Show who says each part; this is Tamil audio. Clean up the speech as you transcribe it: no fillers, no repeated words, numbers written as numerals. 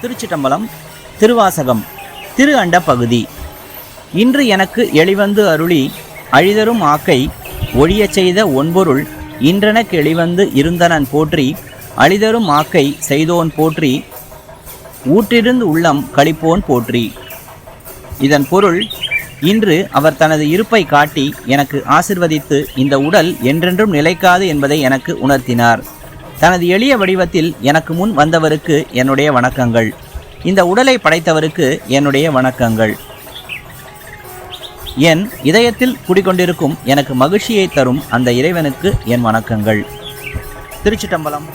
Speaker 1: திருச்சிட்டம்பலம். திருவாசகம். திரு அண்ட பகுதி. இன்று எனக்கு எளிவந்து அருளி அழிதரும் ஆக்கை ஒழியச் செய்த ஒன்பொருள் இன்றெனக்கு எளிவந்து இருந்தனன் போற்றி அழிதரும் ஆக்கை செய்தோன் போற்றி ஊற்றிருந்து உள்ளம் கழிப்போன் போற்றி. இதன் பொருள், இன்று அவர் தனது இருப்பை காட்டி எனக்கு ஆசிர்வதித்து இந்த உடல் என்றென்றும் நிலைக்காது என்பதை எனக்கு உணர்த்தினார். தனது எளிய வடிவத்தில் எனக்கு முன் வந்தவருக்கு என்னுடைய வணக்கங்கள். இந்த உடலை படைத்தவருக்கு என்னுடைய வணக்கங்கள். என் இதயத்தில் குடிக்கொண்டிருக்கும் எனக்கு மகிழ்ச்சியை தரும் அந்த இறைவனுக்கு என் வணக்கங்கள். திருச்சிட்டம்பலம்.